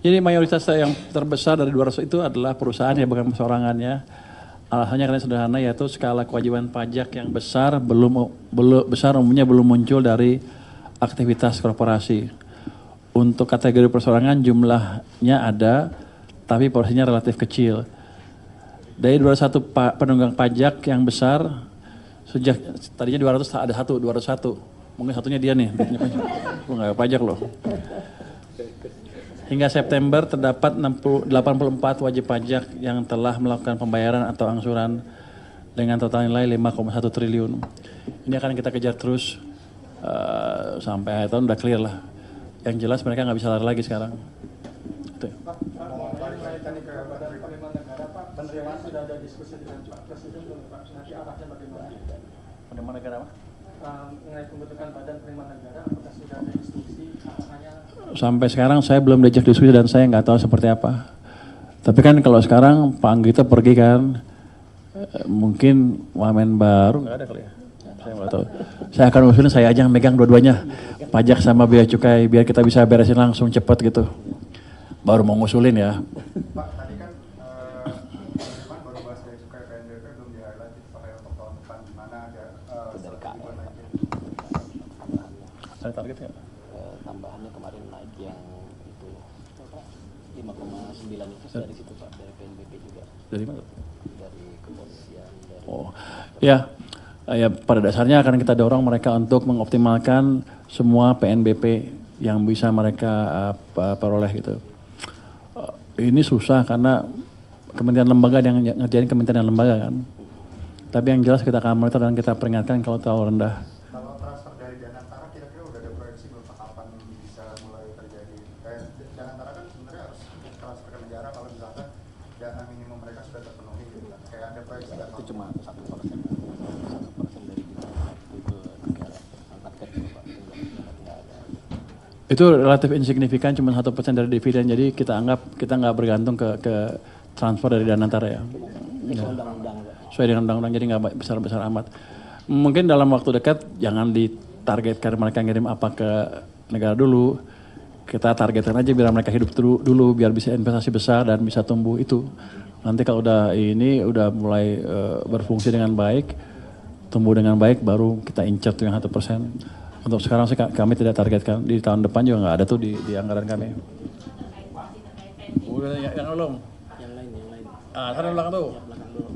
Jadi mayoritas yang terbesar dari 200 itu adalah perusahaan ya, bukan perseorangannya. Alasannya karena sederhana, yaitu skala kewajiban pajak yang besar besar umumnya belum muncul dari aktivitas korporasi. Untuk kategori perseorangan jumlahnya ada, tapi porsinya relatif kecil. Dari 201 penunggang pajak yang besar, sejak tadinya 200 ada 201. Mungkin satunya dia nih, gue nggak pajak loh. Hingga September terdapat 84 wajib pajak yang telah melakukan pembayaran atau angsuran dengan total nilai 5,1 triliun. Ini akan kita kejar terus sampai akhir tahun udah clear lah. Yang jelas mereka nggak bisa lari lagi sekarang. Itu. Penerimaan sudah ada diskusi dengan Pak Presiden belum Pak? Nanti arahnya bagaimana? Penerimaan negara apa? Mengenai pembentukan badan penerimaan negara, apakah sudah ada diskusi arahnya? Sampai sekarang saya belum diajak diskusi dan saya nggak tahu seperti apa. Tapi kan kalau sekarang Pak Anggito pergi kan, mungkin wamen baru nggak ada kali ya. Saya nggak tahu. Saya akan usulin saya aja yang megang dua-duanya, pajak sama bea cukai, biar kita bisa beresin langsung cepat gitu. Baru mau ngusulin ya. Pak, tadi kan penerimaan baru bahas bea cukai PNBP belum di-highlight sampai untuk tahun depan gimana ada strategi naikin. Ada target nggak? Tambahannya kemarin naik yang itu 5,9 itu dari situ Pak, dari PNBP juga. Dari mana? Dari kepolisian. Dari Oh, ya. Ya, pada dasarnya akan kita dorong mereka untuk mengoptimalkan semua PNBP yang bisa mereka peroleh gitu. Ini susah karena kementerian lembaga yang ngerjain kementerian lembaga kan. Tapi yang jelas kita akan monitor dan kita peringatkan kalau terlalu rendah. Kalau transfer dari Danantara kira-kira udah ada proyeksi belum kapan bisa mulai terjadi? Danantara kan sebenarnya harus transfer ke negara kalau misalkan dana minimum mereka sudah terpenuhi gitu kan. Kayak ada proyeksi nggak? itu cuma 1% dari itu negara angkat kecil Pak, nggak ada. Itu relatif insignifikan, cuma 1% dari dividen. Jadi kita anggap kita nggak bergantung ke transfer dari Danantara ya. Undang-undang Pak. Sesuai dengan undang-undang, jadi nggak besar-besar amat. Mungkin dalam waktu dekat jangan ditargetkan mereka ngirim apa ke negara dulu. Kita targetkan aja biar mereka hidup dulu biar bisa investasi besar dan bisa tumbuh itu. Nanti kalau udah mulai berfungsi dengan baik, tumbuh dengan baik, baru kita incar tuh yang 1%. Untuk sekarang sih kami tidak targetkan, di tahun depan juga nggak ada tuh di anggaran kami. Udah yang belum? Yang lain. Sana belakang tuh. Belakang dulu.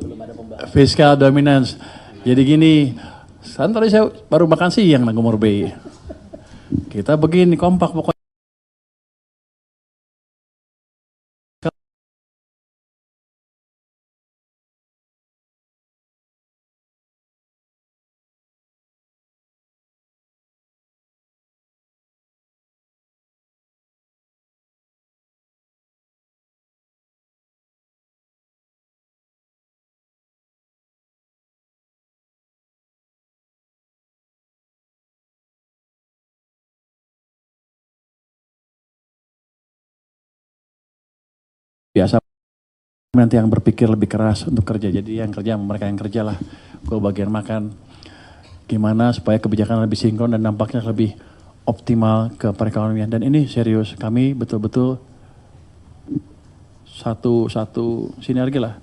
Belum ada pembahasan. Fiscal dominance. Jadi gini, tadi saya baru makan siang nang Gumur B. Kita begini kompak pokoknya. Biasa nanti yang berpikir lebih keras untuk kerja. Jadi yang kerja mereka yang kerja lah. Gue bagian makan. Gimana supaya kebijakan lebih sinkron dan dampaknya lebih optimal ke perekonomian. Dan ini serius. Kami betul-betul satu sinergi lah.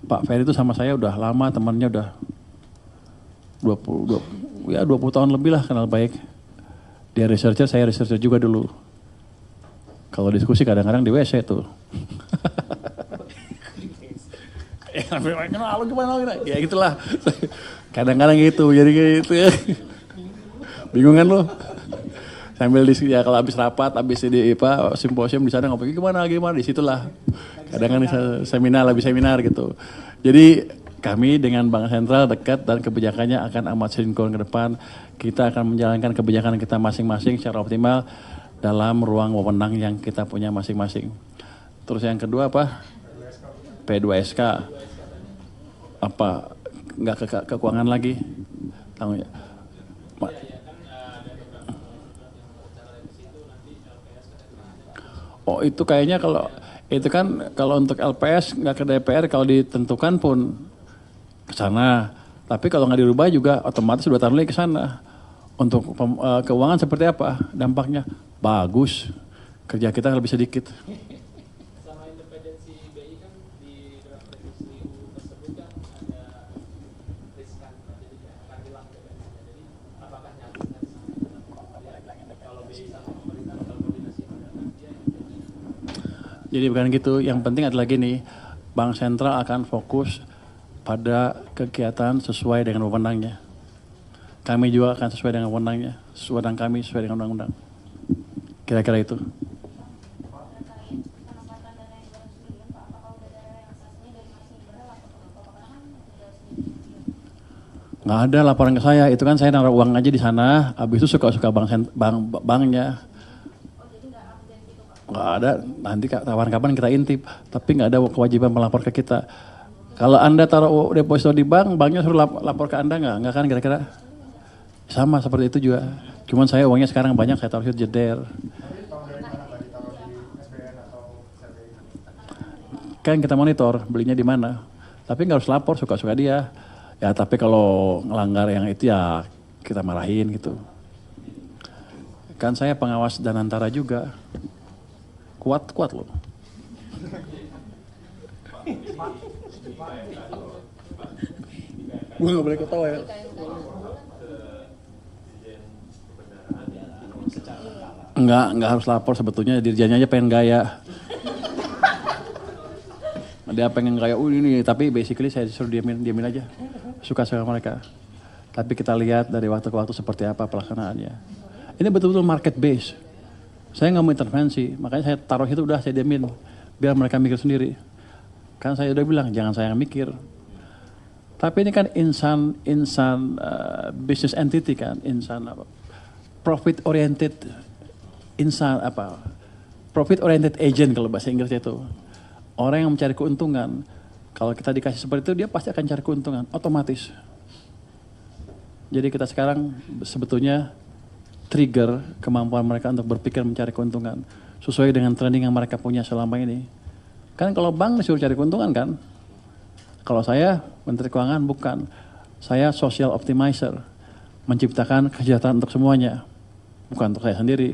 Pak Ferry itu sama saya udah lama, temannya udah 20 tahun lebih lah kenal baik. Dia researcher, saya researcher juga dulu. Kalau diskusi kadang-kadang di WC tuh. Lu gimana? Ya gitulah. Kadang-kadang gitu, jadi gitu ya. Bingung kan lo? Sambil di ya kalau habis rapat, habis di simposium di sana ngobrol gimana di situlah. Kadang kan seminar gitu. Jadi Kami dengan Bank Sentral dekat dan kebijakannya akan amat sinkron ke depan. Kita akan menjalankan kebijakan kita masing-masing secara optimal dalam ruang wewenang yang kita punya masing-masing. Terus yang kedua apa? P2SK. Apa? Nggak ke keuangan lagi? Tanggung ya. Oh itu kayaknya kalau itu kan kalau untuk LPS nggak ke DPR, kalau ditentukan pun ke sana. Tapi kalau nggak dirubah juga otomatis 2 tahun lagi ke sana. Untuk keuangan seperti apa dampaknya? Bagus. Kerja kita lebih sedikit. Sama independensi BI kan di draft revisi UU tersebut kan ada riskan, jadi akan hilang independensinya. Jadi apakah nyata kalau BI sama pemerintah kalau koordinasi dengan dia? Jadi bukan gitu, yang penting adalah gini, Bank Sentral akan fokus pada kegiatan sesuai dengan wewenangnya. Kami juga akan sesuai dengan wewenangnya, sesuai dengan kami, sesuai dengan undang-undang. Kira-kira itu. Nggak ada laporan ke saya, itu kan saya naruh uang aja di sana, habis itu suka-suka banknya. Nggak ada, nanti kapan-kapan kita intip, tapi nggak ada kewajiban melapor ke kita. Kalau Anda taruh deposito di bank, banknya suruh lapor ke Anda nggak kan kira-kira? Sama seperti itu juga. Cuman saya uangnya sekarang banyak, saya taruh di jeder. Kan kita monitor belinya di mana. Tapi nggak harus lapor, suka-suka dia. Ya tapi kalau ngelanggar yang itu ya kita marahin gitu. Kan saya pengawas Danantara juga. Kuat loh. Gue gak boleh ketawa ya. Enggak harus lapor sebetulnya, dirjennya aja pengen gaya. Dia pengen gaya, ini, tapi basically saya disuruh diamin aja. Suka sama mereka. Tapi kita lihat dari waktu ke waktu seperti apa pelaksanaannya. Ini betul-betul market base. Saya nggak mau intervensi, makanya saya taruh itu udah saya diamin. Biar mereka mikir sendiri. Kan saya udah bilang, jangan saya yang mikir. Tapi ini kan insan business entity kan, insan apa? Profit oriented agent kalau bahasa Inggris itu. Orang yang mencari keuntungan. Kalau kita dikasih seperti itu, dia pasti akan cari keuntungan, otomatis. Jadi kita sekarang sebetulnya trigger kemampuan mereka untuk berpikir mencari keuntungan. Sesuai dengan trending yang mereka punya selama ini. Kan kalau bank disuruh cari keuntungan kan. Kalau saya, Menteri Keuangan bukan. Saya social optimizer. Menciptakan kesejahteraan untuk semuanya. Bukan untuk saya sendiri.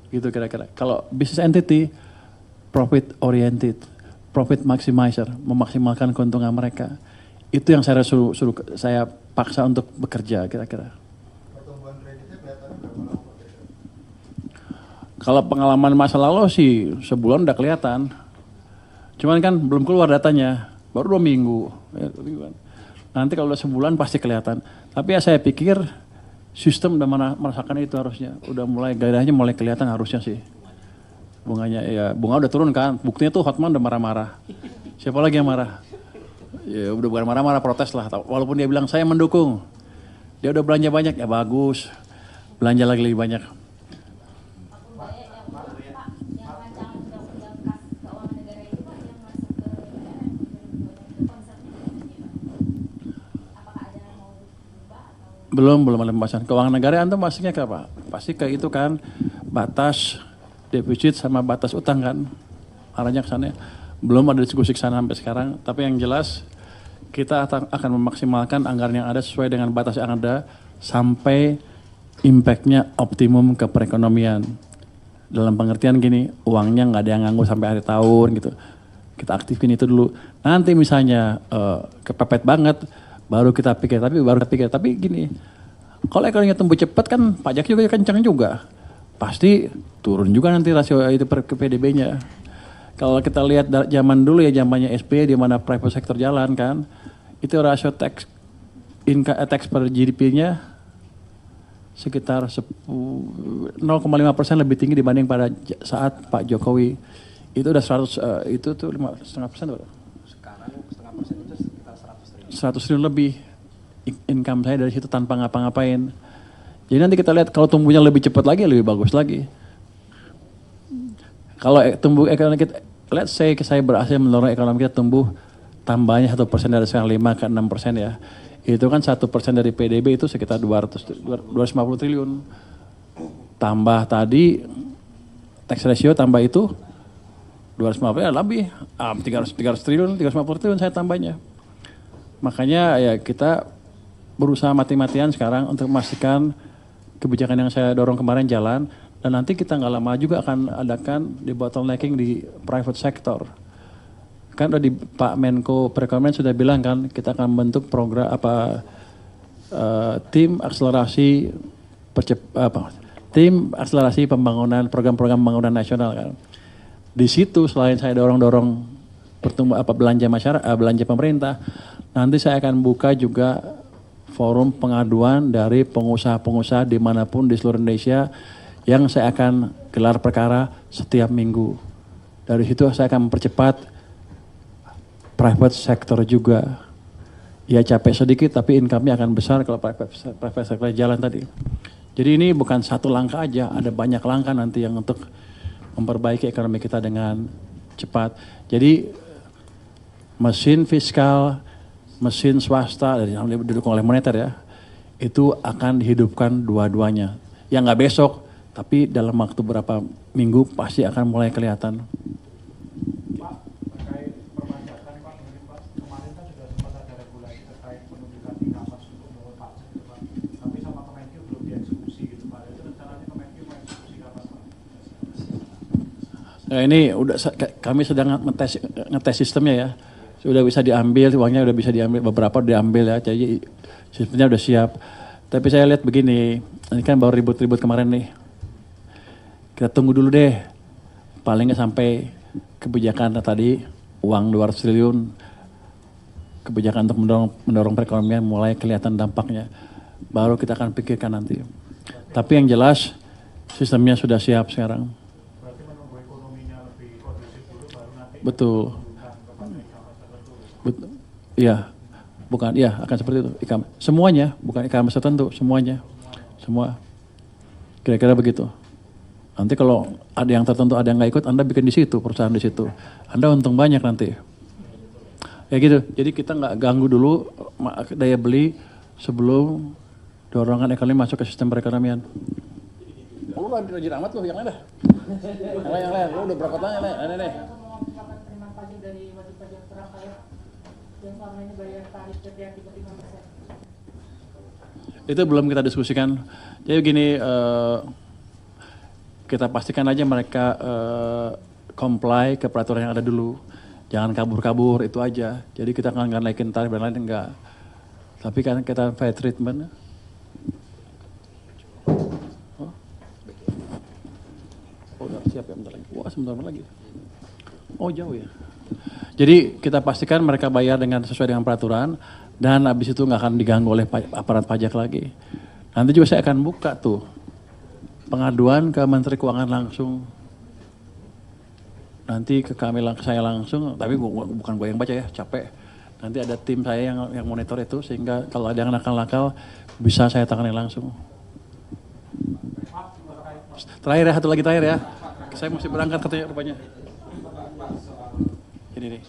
Gitu kira-kira. Kalau business entity, profit oriented. Profit maximizer, memaksimalkan keuntungan mereka. Itu yang saya saya paksa untuk bekerja kira-kira. Pertumbuhan kreditnya kelihatan berapa lama? Kalau pengalaman masa lalu sih sebulan udah kelihatan. Cuman kan belum keluar datanya, baru 2 minggu. Nanti kalau udah sebulan pasti kelihatan. Tapi ya saya pikir sistem udah merasakan itu harusnya. Udah mulai gairahnya mulai kelihatan harusnya sih. Bunganya ya, bunga udah turun kan. Buktinya tuh Hotman udah marah-marah. Siapa lagi yang marah? Ya udah bukan marah-marah, protes lah. Walaupun dia bilang saya mendukung. Dia udah belanja banyak, ya bagus. Belanja lagi lebih banyak. Belum ada pembahasan. Keuangan negara antum masuknya ke apa? Pasti ke itu kan batas defisit sama batas utang kan. Arahnya ke sana. Belum ada diskusi ke sana sampai sekarang, tapi yang jelas kita akan memaksimalkan anggaran yang ada sesuai dengan batas yang ada sampai impact-nya optimum ke perekonomian. Dalam pengertian gini, uangnya nggak ada yang nganggur sampai akhir tahun gitu. Kita aktifin itu dulu. Nanti misalnya kepepet banget, baru kita pikir. Tapi gini, kalau ekonominya tumbuh cepat kan pajak juga kencang juga. Pasti turun juga nanti rasio itu per PDB-nya. Kalau kita lihat zaman dulu ya, zamannya SBY di mana private sector jalan kan, itu rasio tax per GDP-nya sekitar 0,5% lebih tinggi dibanding pada saat Pak Jokowi. Itu udah 100, itu tuh 5,5% tuh. Sekarang 0,5% itu sekitar 100 triliun lebih income saya dari situ tanpa ngapa-ngapain. Jadi nanti kita lihat kalau tumbuhnya lebih cepat lagi, lebih bagus lagi. Kalau tumbuh ekonomi kita, let's say saya berhasil mendorong ekonomi kita tumbuh tambahnya 1% dari sekarang 5 ke 6% ya. Itu kan 1% dari PDB itu sekitar 250 triliun. Tambah tadi tax ratio tambah itu 250 ya lebih 300 triliun, 350 triliun saya tambahnya. Makanya ya kita berusaha mati-matian sekarang untuk memastikan kebijakan yang saya dorong kemarin jalan, dan nanti kita nggak lama juga akan adakan di bottlenecking di private sector. Kan udah di Pak Menko Perekonomian sudah bilang kan kita akan membentuk program tim akselerasi pembangunan program-program pembangunan nasional kan. Di situ selain saya dorong belanja belanja pemerintah, nanti saya akan buka juga forum pengaduan dari pengusaha-pengusaha dimanapun di seluruh Indonesia yang saya akan gelar perkara setiap minggu. Dari situ saya akan mempercepat private sector juga. Ya capek sedikit tapi income-nya akan besar kalau private sector jalan tadi. Jadi ini bukan satu langkah aja, ada banyak langkah nanti yang untuk memperbaiki ekonomi kita dengan cepat. Jadi mesin fiskal, mesin swasta dari yang didukung oleh moneter ya, itu akan dihidupkan dua-duanya. Ya nggak besok, tapi dalam waktu berapa minggu pasti akan mulai kelihatan. Pak, terkait perpajakan Pak, mungkin Pak, kemarin kan sudah sempat ada regulasi terkait penunjukan Inkapas untuk menurut pajak gitu Pak. Tapi sama Kemenkyu belum dieksekusi gitu Pak. Itu rencananya Kemenkyu mengeksekusi kapan Pak? Nah ini udah kami sedang ngetes sistemnya ya. Sudah bisa diambil, uangnya udah bisa diambil, beberapa diambil ya, jadi sistemnya udah siap. Tapi saya lihat begini, ini kan baru ribut-ribut kemarin nih. Kita tunggu dulu deh, paling nggak sampai kebijakan tadi, uang 200 triliun, kebijakan untuk mendorong perekonomian mulai kelihatan dampaknya. Baru kita akan pikirkan nanti. Tapi yang jelas, sistemnya sudah siap sekarang. Berarti menunggu ekonominya lebih kondusif dulu baru nanti. Betul. Iya, bukan, iya akan seperti itu. Semuanya, bukan e-commerce tertentu, semuanya, semua. Kira-kira begitu. Nanti kalau ada yang tertentu, ada yang nggak ikut, Anda bikin di situ, perusahaan di situ. Anda untung banyak nanti. Ya gitu. Jadi kita nggak ganggu dulu daya beli sebelum dorongan ekonomi masuk ke sistem perekonomian. Lu rajin amat lu, yang lain dah. Yang lain, lu udah berapa tahun yang lain? Penerimaan pajak dari wajib pajak Surabaya yang selama ini bayar tarif setiap 35%. Itu belum kita diskusikan. Jadi begini, kita pastikan aja mereka comply ke peraturan yang ada dulu. Jangan kabur-kabur, itu aja. Jadi kita nggak naikin tarif dan lain enggak. Tapi kan kita fair treatment. Oh, udah siap ya, bentar lagi. Wah, sebentar lagi. Oh, jauh ya. Jadi kita pastikan mereka bayar sesuai dengan peraturan dan habis itu nggak akan diganggu oleh aparat pajak lagi. Nanti juga saya akan buka tuh pengaduan ke Menteri Keuangan langsung. Nanti ke saya langsung, tapi bukan gue yang baca ya, capek. Nanti ada tim saya yang monitor itu sehingga kalau ada yang nakal-nakal bisa saya tangani langsung. Terakhir ya, satu lagi terakhir ya. Saya mesti berangkat katanya rupanya. Ini nih.